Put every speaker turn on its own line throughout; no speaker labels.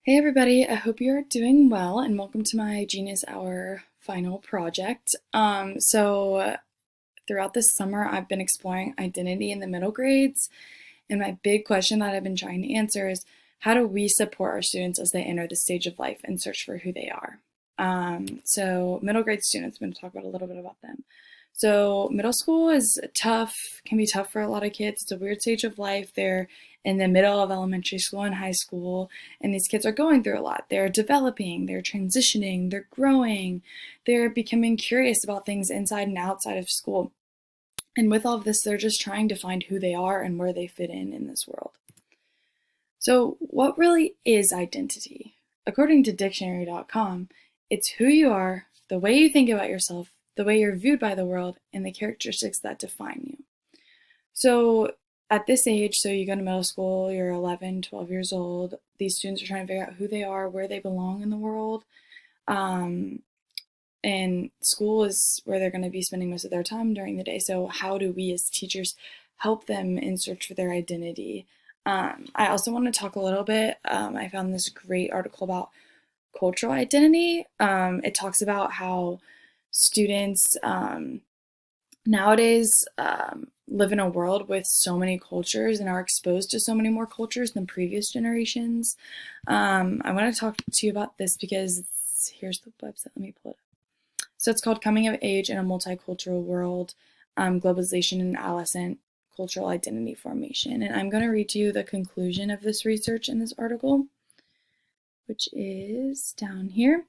Hey everybody, I hope you're doing well and welcome to my Genius Hour final project. Throughout this summer, I've been exploring identity in the middle grades, and my big question that I've been trying to answer is how do we support our students as they enter the stage of life and search for who they are? Middle grade students, I'm going to talk about a little bit about them. So middle school is tough, can be tough for a lot of kids. It's a weird stage of life. They're in the middle of elementary school and high school, and these kids are going through a lot. They're developing, they're transitioning, they're growing, they're becoming curious about things inside and outside of school. And with all of this, they're just trying to find who they are and where they fit in this world. So what really is identity? According to dictionary.com, it's who you are, the way you think about yourself, the way you're viewed by the world, and the characteristics that define you. So at this age, so you go to middle school, you're 11, 12 years old, these students are trying to figure out who they are, where they belong in the world. And school is where they're going to be spending most of their time during the day. So how do we as teachers help them in search for their identity? I also want to talk a little bit, I found this great article about cultural identity. It talks about how students nowadays live in a world with so many cultures and are exposed to so many more cultures than previous generations. I want to talk to you about this because here's the website. Let me pull it up. So it's called Coming of Age in a Multicultural World, Globalization and Adolescent Cultural Identity Formation. And I'm going to read to you the conclusion of this research in this article, which is down here.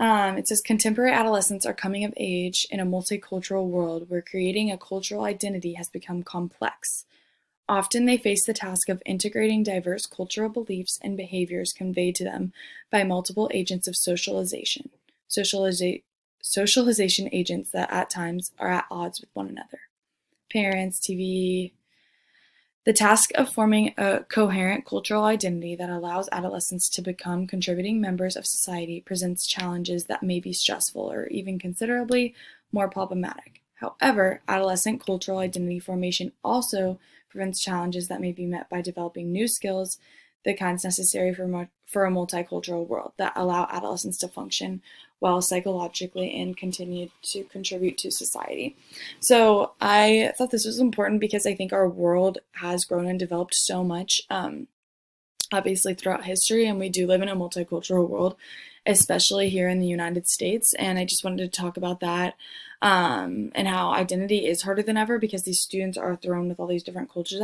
It says contemporary adolescents are coming of age in a multicultural world where creating a cultural identity has become complex. Often they face the task of integrating diverse cultural beliefs and behaviors conveyed to them by multiple agents of socialization agents that at times are at odds with one another. Parents, TV. The task of forming a coherent cultural identity that allows adolescents to become contributing members of society presents challenges that may be stressful or even considerably more problematic. However, adolescent cultural identity formation also presents challenges that may be met by developing new skills, the kinds necessary for a multicultural world that allow adolescents to function well psychologically and continue to contribute to society. So I thought this was important because I think our world has grown and developed so much, obviously throughout history, and we do live in a multicultural world, especially here in the United States. And I just wanted to talk about that and how identity is harder than ever because these students are thrown with all these different cultures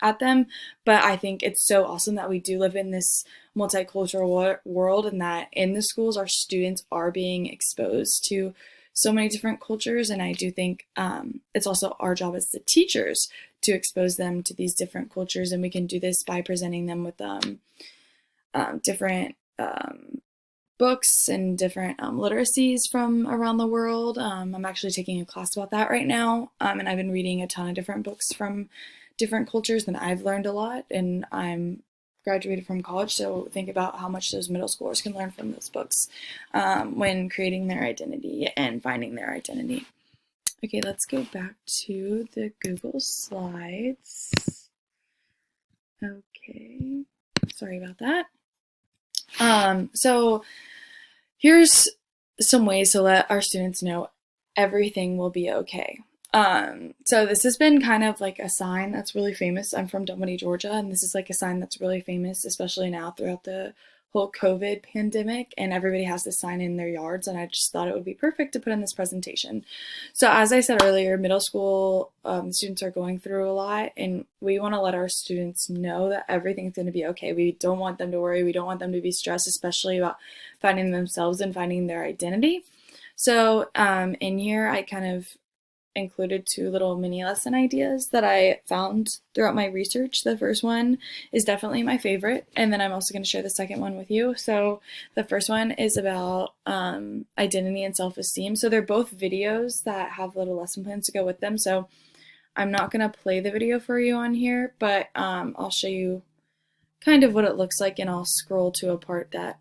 at them. But I think it's so awesome that we do live in this multicultural world and that in the schools our students are being exposed to so many different cultures. And I do think it's also our job as the teachers to expose them to these different cultures. And we can do this by presenting them with different books and different literacies from around the world. I'm actually taking a class about that right now, and I've been reading a ton of different books from different cultures, and I've learned a lot, and I'm graduated from college, so think about how much those middle schoolers can learn from those books when creating their identity and finding their identity. Okay, let's go back to the Google Slides. Okay, sorry about that. So here's some ways to let our students know everything will be okay. So this has been kind of like a sign that's really famous. I'm from Dunwoody, Georgia, and this is like a sign that's really famous, especially now throughout the whole COVID pandemic, and everybody has this sign in their yards, and I just thought it would be perfect to put in this presentation. So as I said earlier, middle school students are going through a lot, and we want to let our students know that everything's going to be okay. We don't want them to worry. We don't want them to be stressed, especially about finding themselves and finding their identity. So in here, I kind of included two little mini lesson ideas that I found throughout my research. The first one is definitely my favorite, and then I'm also going to share the second one with you. So the first one is about identity and self-esteem. So they're both videos that have little lesson plans to go with them. So I'm not going to play the video for you on here, but I'll show you kind of what it looks like, and I'll scroll to a part that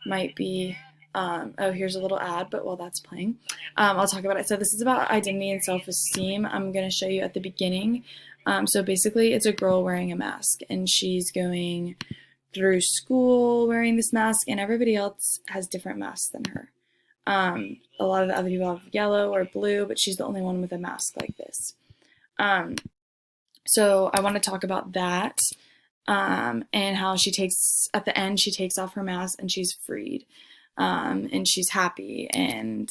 might be oh, here's a little ad, but while that's playing, I'll talk about it. So this is about identity and self-esteem. I'm going to show you at the beginning. So basically, it's a girl wearing a mask, and she's going through school wearing this mask, and everybody else has different masks than her. A lot of the other people have yellow or blue, but she's the only one with a mask like this. So I want to talk about that, and how she takes, at the end, she takes off her mask and she's freed, and she's happy, and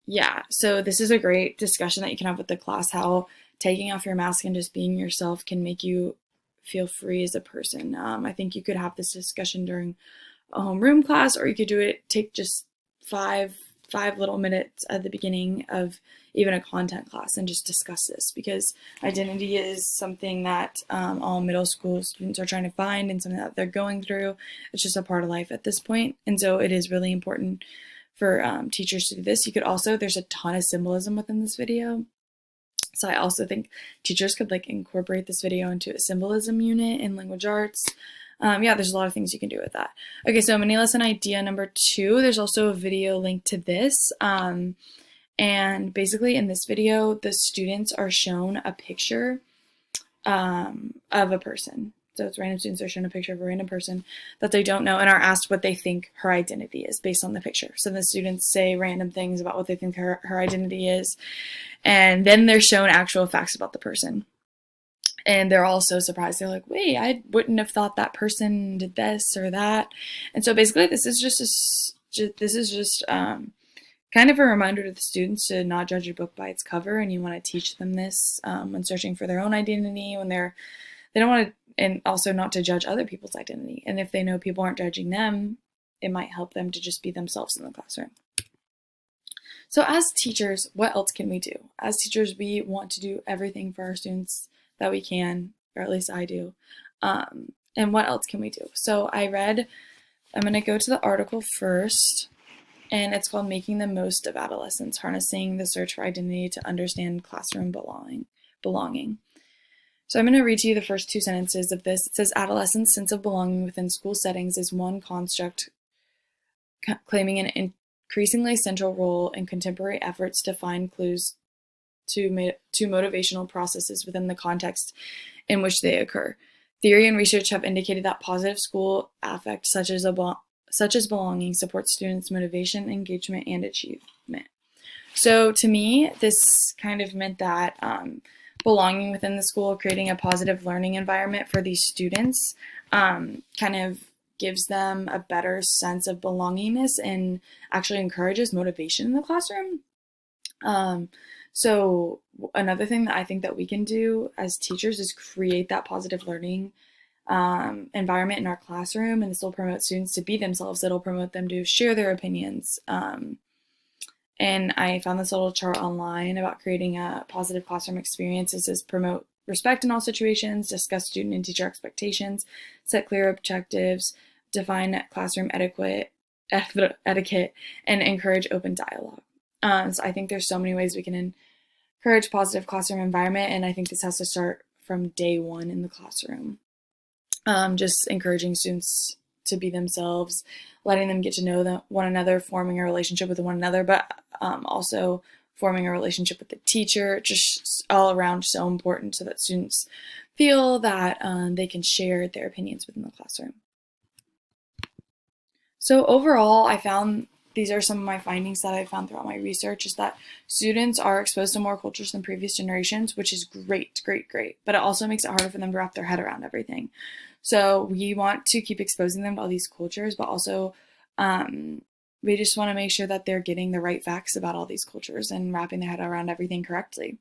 yeah, so this is a great discussion that you can have with the class, how taking off your mask and just being yourself can make you feel free as a person. I think you could have this discussion during a homeroom class, or you could do it, take just five little minutes at the beginning of even a content class and just discuss this, because identity is something that all middle school students are trying to find and something that they're going through. It's just a part of life at this point, and so it is really important for teachers to do this. You could also, there's a ton of symbolism within this video, so I also think teachers could like incorporate this video into a symbolism unit in language arts. Yeah, there's a lot of things you can do with that. Okay, so mini lesson idea number 2, there's also a video linked to this. And basically in this video, the students are shown a picture of a person. So it's random students are shown a picture of a random person that they don't know and are asked what they think her identity is based on the picture. So the students say random things about what they think her identity is, and then they're shown actual facts about the person. And they're all so surprised. They're like, wait, I wouldn't have thought that person did this or that. And so basically this is just kind of a reminder to the students to not judge your book by its cover, and you want to teach them this when searching for their own identity, when they don't want to, and also not to judge other people's identity. And if they know people aren't judging them, it might help them to just be themselves in the classroom. So as teachers, what else can we do? As teachers, we want to do everything for our students that we can, or at least I do. And what else can we do? So I'm going to go to the article first, and it's called Making the Most of Adolescence, Harnessing the Search for Identity to Understand Classroom Belonging. So I'm going to read to you the first 2 sentences of this. It says, adolescents' sense of belonging within school settings is one construct claiming an increasingly central role in contemporary efforts to find clues to motivational processes within the context in which they occur. Theory and research have indicated that positive school affect, such as belonging, supports students' motivation, engagement, and achievement. So to me, this kind of meant that belonging within the school, creating a positive learning environment for these students, kind of gives them a better sense of belongingness and actually encourages motivation in the classroom. So another thing that I think that we can do as teachers is create that positive learning environment in our classroom, and this will promote students to be themselves. It'll promote them to share their opinions. And I found this little chart online about creating a positive classroom experience. It says promote respect in all situations, discuss student and teacher expectations, set clear objectives, define classroom etiquette, and encourage open dialogue. So I think there's so many ways we can encourage positive classroom environment, and I think this has to start from day 1 in the classroom. Just encouraging students to be themselves, letting them get to know one another, forming a relationship with one another, but also forming a relationship with the teacher, just all around so important so that students feel that they can share their opinions within the classroom. So overall, I found, these are some of my findings that I found throughout my research, is that students are exposed to more cultures than previous generations, which is great, but it also makes it harder for them to wrap their head around everything. So we want to keep exposing them to all these cultures, but also we just want to make sure that they're getting the right facts about all these cultures and wrapping their head around everything correctly.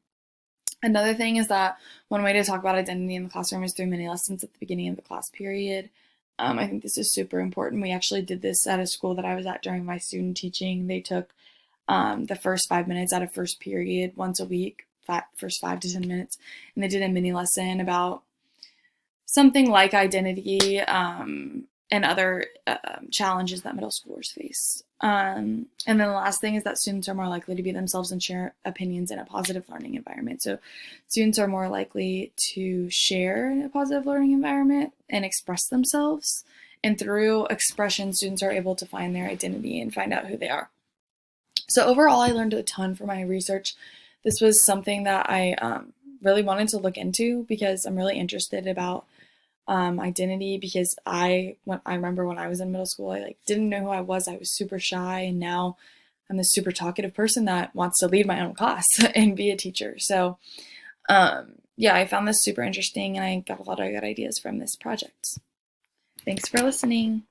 Another thing is that one way to talk about identity in the classroom is through mini lessons at the beginning of the class period. I think this is super important. We actually did this at a school that I was at during my student teaching. They took the first 5 minutes out of first period once a week, first 5 to 10 minutes, and they did a mini lesson about something like identity and other challenges that middle schoolers face. And then the last thing is that students are more likely to be themselves and share opinions in a positive learning environment. So students are more likely to share in a positive learning environment and express themselves. And through expression, students are able to find their identity and find out who they are. So overall, I learned a ton from my research. This was something that I really wanted to look into because I'm really interested about identity, because I remember when I was in middle school, I like didn't know who I was. I was super shy, and now I'm this super talkative person that wants to lead my own class and be a teacher. So yeah, I found this super interesting, and I got a lot of good ideas from this project. Thanks for listening.